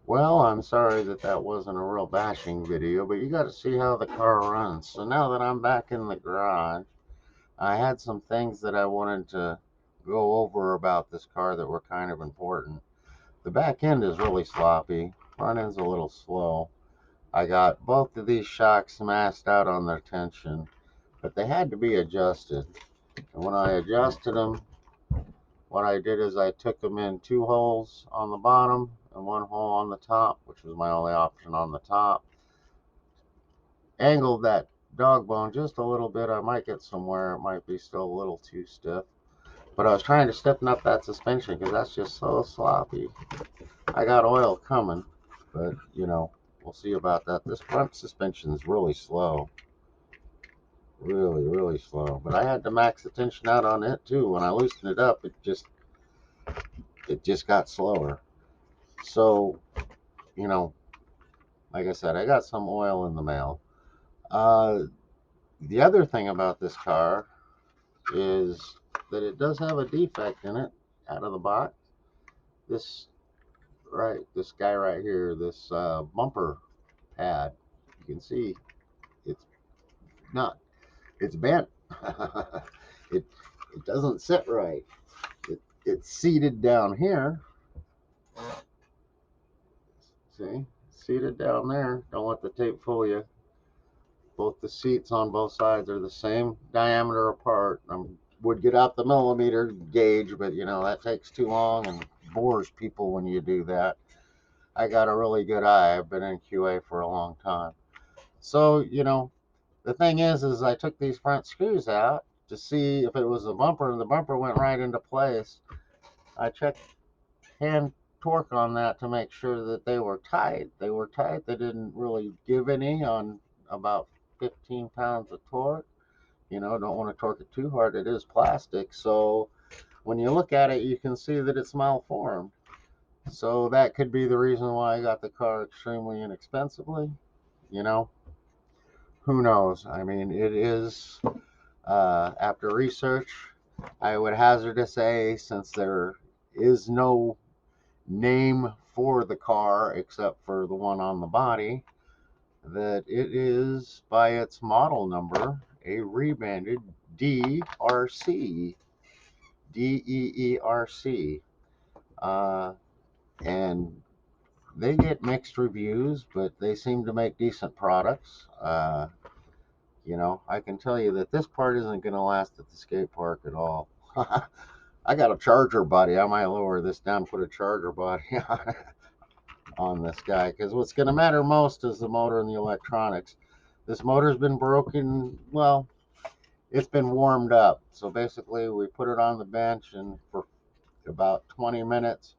Well, I'm sorry that that wasn't a real bashing video, but you got to see how the car runs. So now that I'm back in the garage, I had some things that I wanted to go over about this car that were kind of important. The back end is really sloppy, front end's a little slow. I got both of these shocks maxed out on their tension, but they had to be adjusted. And when I adjusted them, what I did is I took them in two holes on the bottom and one hole on the top, which was my only option on the top. Angled that dog bone just a little bit. I might get somewhere. It might be still a little too stiff. But I was trying to stiffen up that suspension because that's just so sloppy. I got oil coming, but we'll see about that. This front suspension is really slow. Really, really slow. But I had to max the tension out on it too. When I loosened it up, it just got slower. So, you know, like I said, I got some oil in the mail. Uh, the other thing about this car is that it does have a defect in it out of the box. This this guy right here, this bumper pad, you can see it's not, it's bent. it it doesn't sit right. It's seated down here. See, seated down there. Don't let the tape fool you. Both the seats on both sides are the same diameter apart. I would get out the millimeter gauge, but that takes too long and bores people when you do that. I got a really good eye. I've been in QA for a long time. So, the thing is I took these front screws out to see if it was a bumper, and the bumper went right into place. I checked hand torque on that to make sure that they were tight. They were tight. They didn't really give any on about 15 pounds of torque. Don't want to torque it too hard. It is plastic. So when you look at it, you can see that it's malformed. So that could be the reason why I got the car extremely inexpensively. You know, who knows? I mean, it is, after research, I would hazard to say, since there is no name for the car except for the one on the body, that it is, by its model number, a rebanded DRC. DEERC. Uh, and they get mixed reviews, but they seem to make decent products. I can tell you that this part isn't going to last at the skate park at all. I got a charger body. I might lower this down, put a charger body on this guy, because what's going to matter most is the motor and the electronics. This motor's been broken. Well, it's been warmed up. So basically, we put it on the bench, and for about 20 minutes,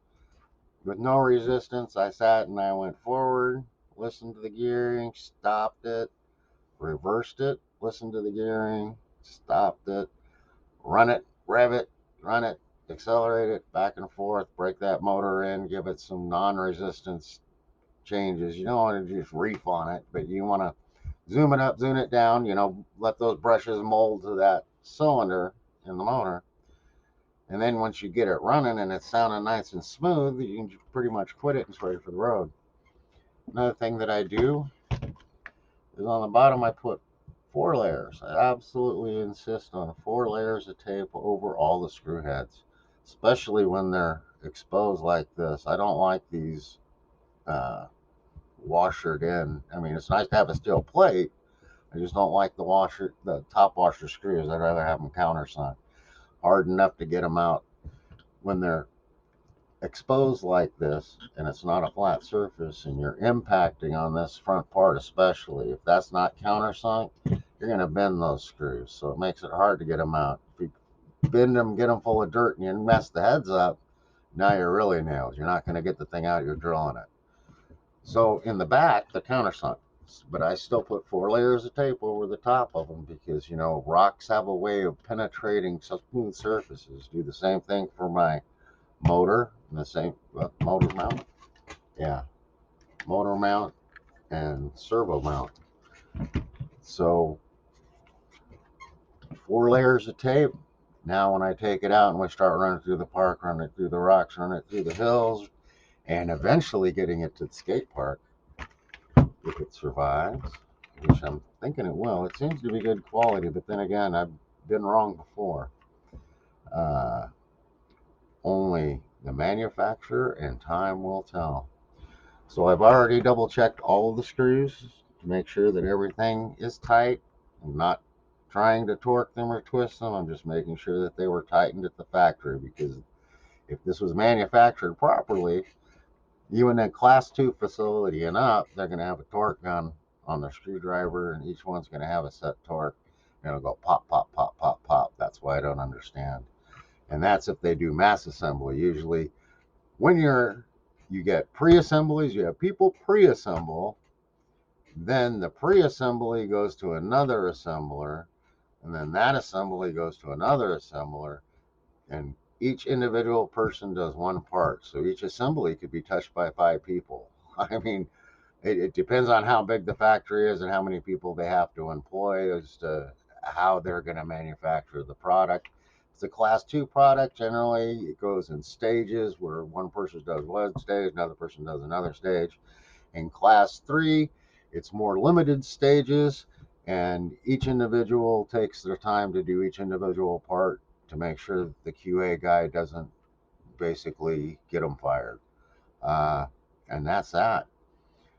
with no resistance, I sat and I went forward, listened to the gearing, stopped it, reversed it, listened to the gearing, stopped it, run it, rev it, run it, accelerate it, back and forth, break that motor in, give it some non-resistance changes. You don't want to just reef on it, but you want to zoom it up, zoom it down, let those brushes mold to that cylinder in the motor. And then once you get it running and it's sounding nice and smooth, you can pretty much quit it and it's ready for the road. Another thing that I do is on the bottom I put 4 layers. I absolutely insist on 4 layers of tape over all the screw heads, especially when they're exposed like this. I don't like these uh, washered in. I mean, it's nice to have a steel plate. I just don't like the top washer screws. I'd rather have them countersunk, hard enough to get them out when they're exposed like this and it's not a flat surface and you're impacting on this front part, especially if that's not countersunk, you're going to bend those screws, so it makes it hard to get them out. If you bend them, get them full of dirt, and you mess the heads up, now you're really nailed. You're not going to get the thing out, you're drilling it. So in the back, the countersunk, but I still put 4 layers of tape over the top of them because rocks have a way of penetrating smooth surfaces. Do the same thing for my motor, and the same motor mount. Yeah, motor mount and servo mount. So 4 layers of tape. Now when I take it out and we start running through the park, run it through the rocks, run it through the hills, and eventually getting it to the skate park if it survives, which I'm thinking it will. It seems to be good quality, but then again, I've been wrong before. Uh, Only the manufacturer and time will tell. So I've already double checked all of the screws to make sure that everything is tight. I'm not trying to torque them or twist them. I'm just making sure that they were tightened at the factory, because if this was manufactured properly, even in class 2 facility and up, they're going to have a torque gun on the screwdriver, and each one's going to have a set torque, and it'll go pop, pop, pop, pop, pop. That's why I don't understand. And that's if they do mass assembly. Usually when you get pre-assemblies, you have people pre-assemble, then the pre-assembly goes to another assembler, and then that assembly goes to another assembler, and each individual person does one part. So each assembly could be touched by 5 people. I mean, it depends on how big the factory is and how many people they have to employ as to how they're going to manufacture the product. It's a class 2 product. Generally, it goes in stages where one person does one stage, another person does another stage. In class 3, it's more limited stages, and each individual takes their time to do each individual part to make sure that the QA guy doesn't basically get them fired. Uh, and that's that.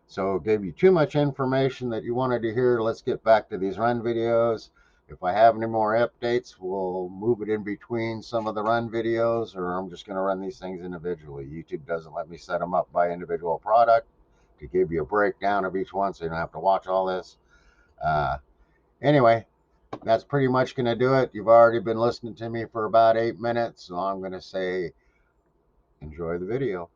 So gave you too much information that you wanted to hear. Let's get back to these run videos. If I have any more updates, we'll move it in between some of the run videos, or I'm just going to run these things individually. YouTube doesn't let me set them up by individual product to give you a breakdown of each one, so you don't have to watch all this. Uh, anyway, that's pretty much going to do it. You've already been listening to me for about 8 minutes, so I'm going to say enjoy the video.